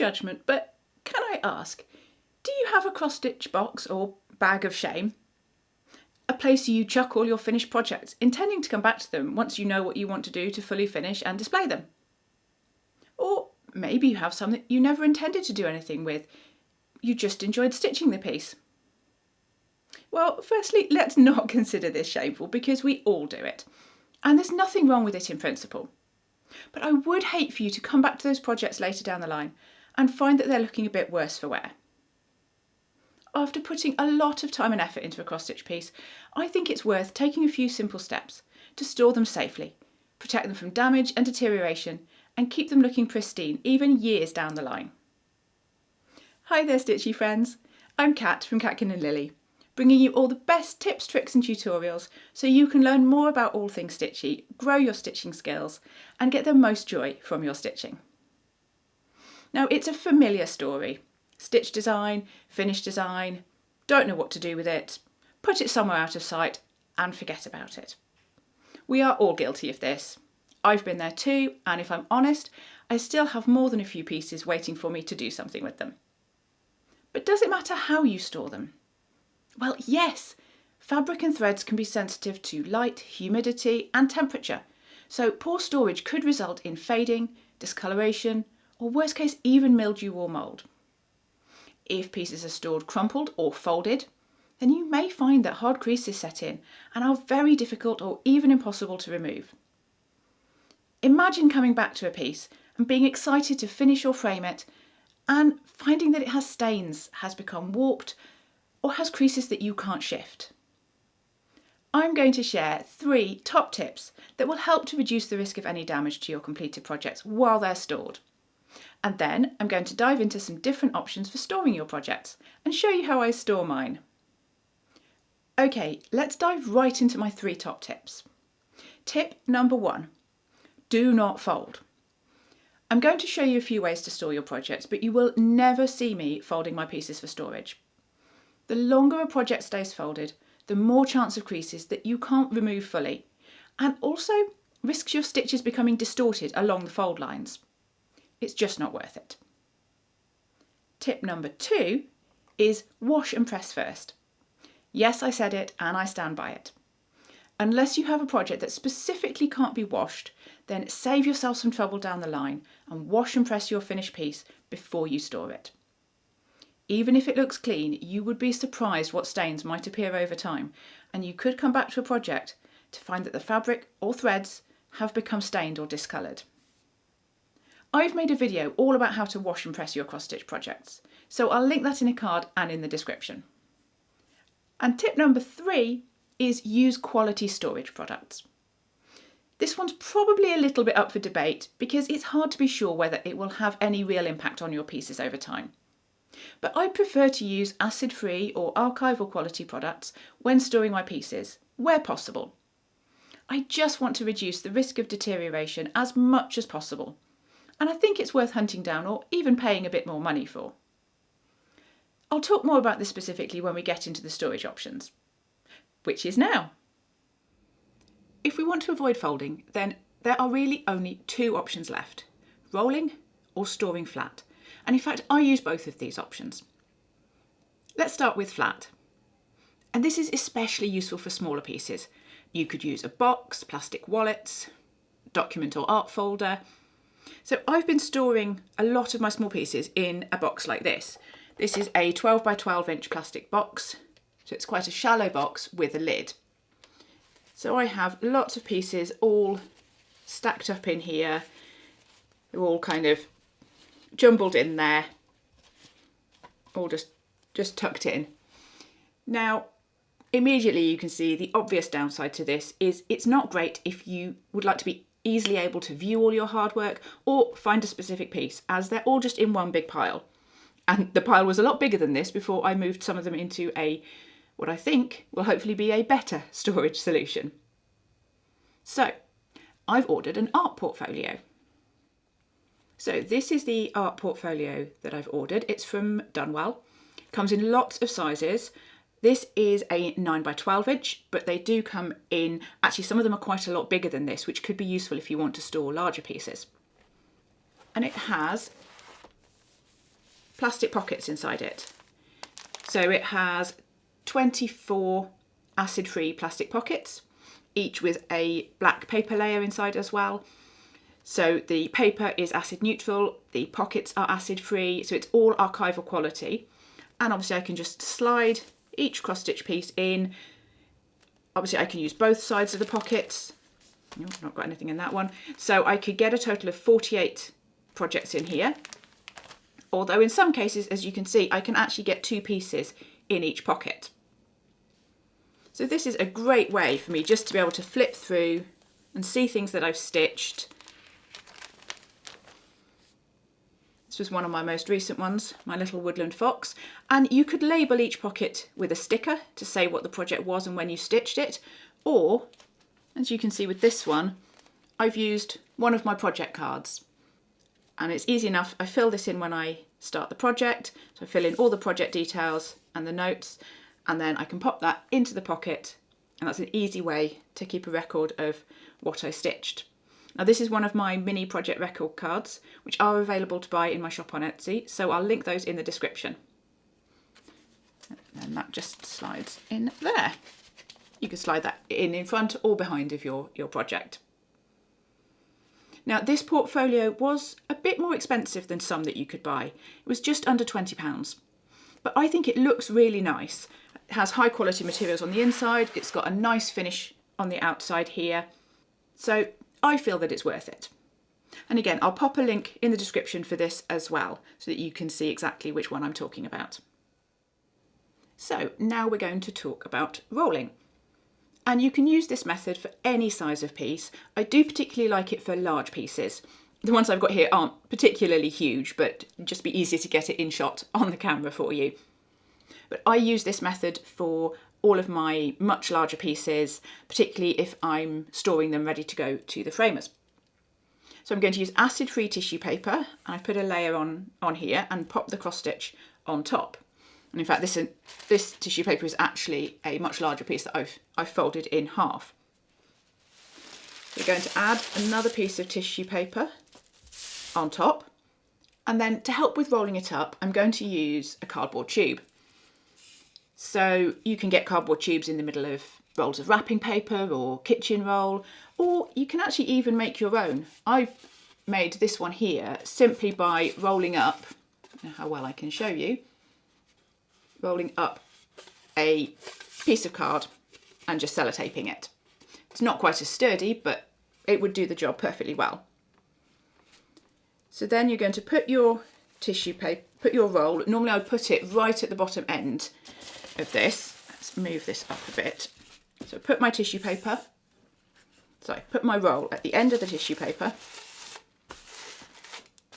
judgment, but can I ask, do you have a cross-stitch box or bag of shame? A place you chuck all your finished projects, intending to come back to them once you know what you want to do to fully finish and display them. Or maybe you have some that you never intended to do anything with. You just enjoyed stitching the piece. Well, firstly, let's not consider this shameful because we all do it. And there's nothing wrong with it in principle. But I would hate for you to come back to those projects later down the line and find that they're looking a bit worse for wear. After putting a lot of time and effort into a cross-stitch piece, I think it's worth taking a few simple steps to store them safely, protect them from damage and deterioration, and keep them looking pristine even years down the line. Hi there, Stitchy friends. I'm Kat from Catkin and Lillie, bringing you all the best tips, tricks and tutorials so you can learn more about all things stitchy, grow your stitching skills, and get the most joy from your stitching. Now, it's a familiar story. Stitch design, finish design, don't know what to do with it, put it somewhere out of sight and forget about it. We are all guilty of this. I've been there too, and if I'm honest, I still have more than a few pieces waiting for me to do something with them. But does it matter how you store them? Well, yes. Fabric and threads can be sensitive to light, humidity and temperature, so poor storage could result in fading, discoloration, or worst case even mildew or mould. If pieces are stored crumpled or folded, then you may find that hard creases set in and are very difficult or even impossible to remove. Imagine coming back to a piece and being excited to finish or frame it and finding that it has stains, has become warped, or has creases that you can't shift. I'm going to share 3 top tips that will help to reduce the risk of any damage to your completed projects while they're stored. And then I'm going to dive into some different options for storing your projects and show you how I store mine. Okay, let's dive right into my 3 top tips. Tip number 1, do not fold. I'm going to show you a few ways to store your projects, but you will never see me folding my pieces for storage. The longer a project stays folded, the more chance of creases that you can't remove fully, and also risks your stitches becoming distorted along the fold lines. It's just not worth it. Tip number 2 is wash and press first. Yes, I said it and I stand by it. Unless you have a project that specifically can't be washed, then save yourself some trouble down the line and wash and press your finished piece before you store it. Even if it looks clean, you would be surprised what stains might appear over time, and you could come back to a project to find that the fabric or threads have become stained or discoloured. I've made a video all about how to wash and press your cross-stitch projects, so I'll link that in a card and in the description. And tip number 3 is use quality storage products. This one's probably a little bit up for debate because it's hard to be sure whether it will have any real impact on your pieces over time. But I prefer to use acid-free or archival quality products when storing my pieces, where possible. I just want to reduce the risk of deterioration as much as possible, and I think it's worth hunting down or even paying a bit more money for. I'll talk more about this specifically when we get into the storage options, which is now. If we want to avoid folding, then there are really only 2 options left, rolling or storing flat. And in fact, I use both of these options. Let's start with flat. And this is especially useful for smaller pieces. You could use a box, plastic wallets, document or art folder. So I've been storing a lot of my small pieces in a box like this. This is a 12 by 12 inch plastic box. So it's quite a shallow box with a lid. So I have lots of pieces all stacked up in here. They're all kind of jumbled in there, all just tucked in. Now, immediately you can see the obvious downside to this is it's not great if you would like to be easily able to view all your hard work or find a specific piece, as they're all just in one big pile. And the pile was a lot bigger than this before I moved some of them into what I think will hopefully be a better storage solution. So, I've ordered an art portfolio. So this is the art portfolio that I've ordered. It's from Dunwell. Comes in lots of sizes. This is a 9 by 12 inch, but they do come in, actually some of them are quite a lot bigger than this, which could be useful if you want to store larger pieces. And it has plastic pockets inside it. So it has 24 acid-free plastic pockets, each with a black paper layer inside as well. So the paper is acid neutral, the pockets are acid free, so it's all archival quality. And obviously I can just slide each cross stitch piece in. Obviously I can use both sides of the pockets. Oh, not got anything in that one. So I could get a total of 48 projects in here. Although in some cases, as you can see, I can actually get 2 pieces in each pocket. So this is a great way for me just to be able to flip through and see things that I've stitched. This was one of my most recent ones, my little woodland fox. And you could label each pocket with a sticker to say what the project was and when you stitched it. Or, as you can see with this one, I've used one of my project cards. And it's easy enough. I fill this in when I start the project. So I fill in all the project details and the notes, and then I can pop that into the pocket. And that's an easy way to keep a record of what I stitched. Now this is one of my mini project record cards, which are available to buy in my shop on Etsy. So I'll link those in the description. And that just slides in there. You can slide that in front or behind of your project. Now this portfolio was a bit more expensive than some that you could buy. It was just under £20, but I think it looks really nice. It has high quality materials on the inside. It's got a nice finish on the outside here. So I feel that it's worth it. And again, I'll pop a link in the description for this as well, so that you can see exactly which one I'm talking about. So now we're going to talk about rolling. And you can use this method for any size of piece. I do particularly like it for large pieces. The ones I've got here aren't particularly huge, but just be easier to get it in shot on the camera for you. But I use this method for all of my much larger pieces, particularly if I'm storing them ready to go to the framers. So I'm going to use acid-free tissue paper, and I've put a layer on here and pop the cross stitch on top. And in fact, this tissue paper is actually a much larger piece that I've folded in half. We're going to add another piece of tissue paper on top, and then to help with rolling it up, I'm going to use a cardboard tube. So you can get cardboard tubes in the middle of rolls of wrapping paper or kitchen roll, or you can actually even make your own. I've made this one here simply by rolling up, I don't know how well I can show you, rolling up a piece of card and just sellotaping it. It's not quite as sturdy, but it would do the job perfectly well. So then you're going to put your tissue paper, put your roll, normally I would put it right at the bottom end of this. Let's move this up a bit. So put my tissue paper, put my roll at the end of the tissue paper,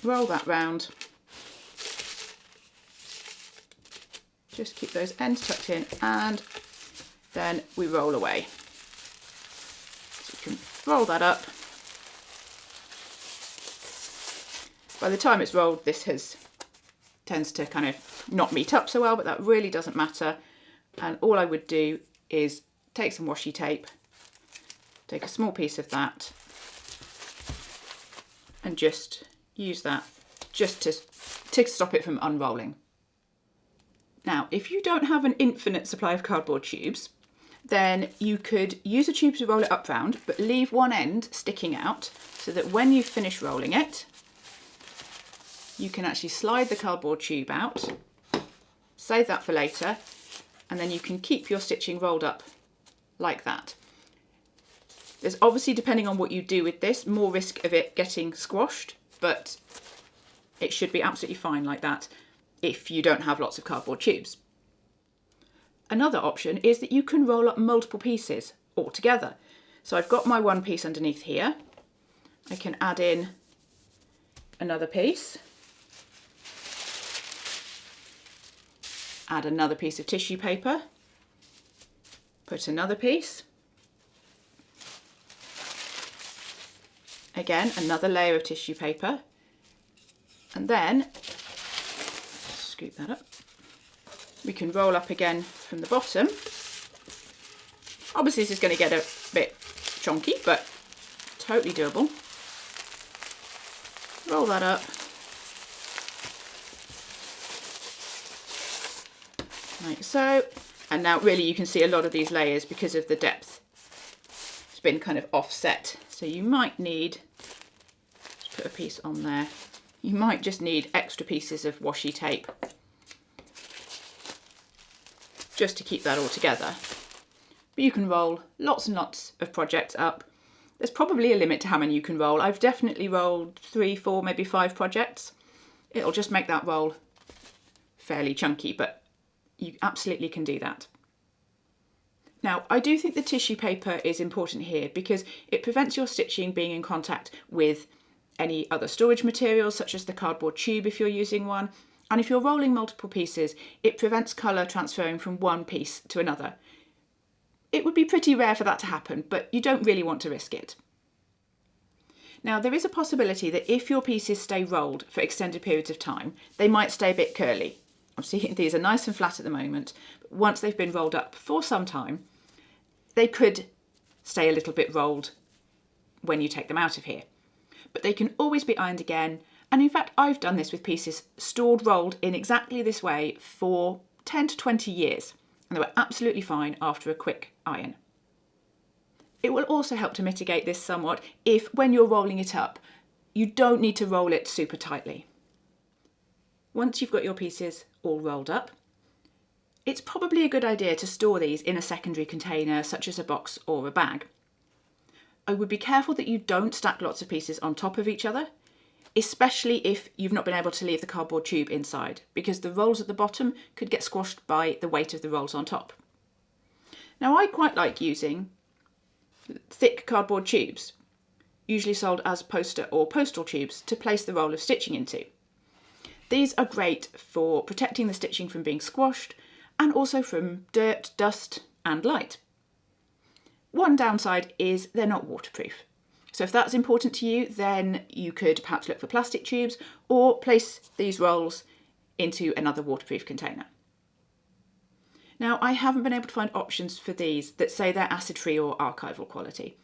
roll that round, just keep those ends tucked in, and then we roll away. So you can roll that up. By the time it's rolled, this tends to kind of not meet up so well, but that really doesn't matter. And all I would do is take some washi tape, take a small piece of that, and just use that just to stop it from unrolling. Now, if you don't have an infinite supply of cardboard tubes, then you could use a tube to roll it up round, but leave one end sticking out so that when you finish rolling it, you can actually slide the cardboard tube out, save that for later, and then you can keep your stitching rolled up like that. There's obviously, depending on what you do with this, more risk of it getting squashed, but it should be absolutely fine like that if you don't have lots of cardboard tubes. Another option is that you can roll up multiple pieces all together. So I've got my one piece underneath here. I can add in another piece, add another piece of tissue paper, put another piece, again another layer of tissue paper, and then scoop that up. We can roll up again from the bottom. Obviously this is going to get a bit chonky, but totally doable. Roll that up. like so. And now really you can see a lot of these layers because of the depth. It's been kind of offset. So you might need, let's put a piece on there. You might just need extra pieces of washi tape just to keep that all together. But you can roll lots and lots of projects up. There's probably a limit to how many you can roll. I've definitely rolled 3, 4, maybe 5 projects. It'll just make that roll fairly chunky, but you absolutely can do that. Now, I do think the tissue paper is important here because it prevents your stitching being in contact with any other storage materials, such as the cardboard tube if you're using one. And if you're rolling multiple pieces, it prevents colour transferring from one piece to another. It would be pretty rare for that to happen, but you don't really want to risk it. Now, there is a possibility that if your pieces stay rolled for extended periods of time, they might stay a bit curly. I'm seeing these are nice and flat at the moment, but once they've been rolled up for some time, they could stay a little bit rolled when you take them out of here. But they can always be ironed again, and in fact I've done this with pieces stored rolled in exactly this way for 10 to 20 years, and they were absolutely fine after a quick iron. It will also help to mitigate this somewhat if, when you're rolling it up, you don't need to roll it super tightly. Once you've got your pieces all rolled up, it's probably a good idea to store these in a secondary container, such as a box or a bag. I would be careful that you don't stack lots of pieces on top of each other, especially if you've not been able to leave the cardboard tube inside, because the rolls at the bottom could get squashed by the weight of the rolls on top. Now, I quite like using thick cardboard tubes, usually sold as poster or postal tubes, to place the roll of stitching into. These are great for protecting the stitching from being squashed and also from dirt, dust and light. One downside is they're not waterproof. So if that's important to you, then you could perhaps look for plastic tubes or place these rolls into another waterproof container. Now, I haven't been able to find options for these that say they're acid-free or archival quality,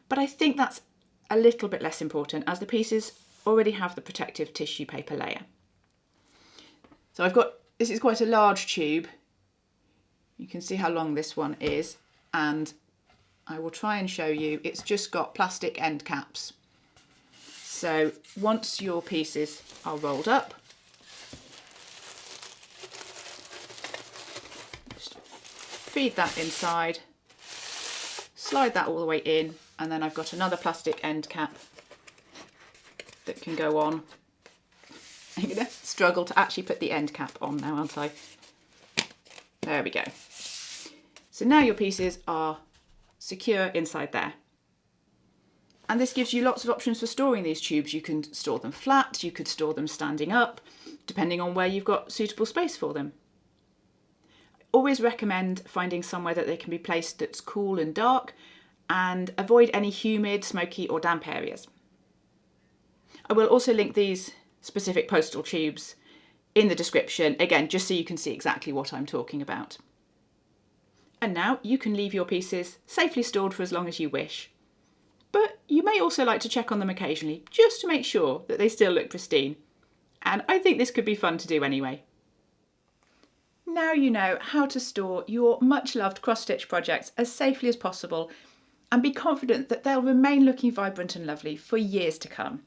but I think that's a little bit less important as the pieces already have the protective tissue paper layer. So this is quite a large tube. You can see how long this one is, and I will try and show you. It's just got plastic end caps. So once your pieces are rolled up, just feed that inside, slide that all the way in, and then I've got another plastic end cap that can go on. I'm going to struggle to actually put the end cap on now, aren't I? There we go. So now your pieces are secure inside there. And this gives you lots of options for storing these tubes. You can store them flat, you could store them standing up, depending on where you've got suitable space for them. I always recommend finding somewhere that they can be placed that's cool and dark, and avoid any humid, smoky or damp areas. I will also link these specific postal tubes in the description, again, just so you can see exactly what I'm talking about. And now you can leave your pieces safely stored for as long as you wish. But you may also like to check on them occasionally, just to make sure that they still look pristine. And I think this could be fun to do anyway. Now you know how to store your much loved cross-stitch projects as safely as possible, and be confident that they'll remain looking vibrant and lovely for years to come.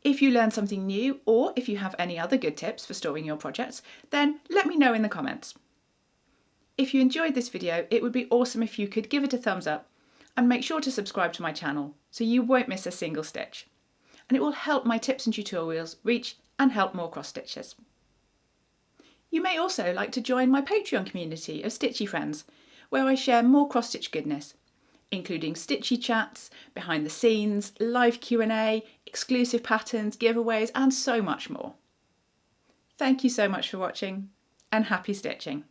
If you learned something new, or if you have any other good tips for storing your projects, then let me know in the comments. If you enjoyed this video, it would be awesome if you could give it a thumbs up and make sure to subscribe to my channel so you won't miss a single stitch. And it will help my tips and tutorials reach and help more cross stitchers. You may also like to join my Patreon community of Stitchy friends, where I share more cross stitch goodness, including Stitchy chats, behind the scenes, live Q&A, exclusive patterns, giveaways and so much more. Thank you so much for watching, and happy stitching!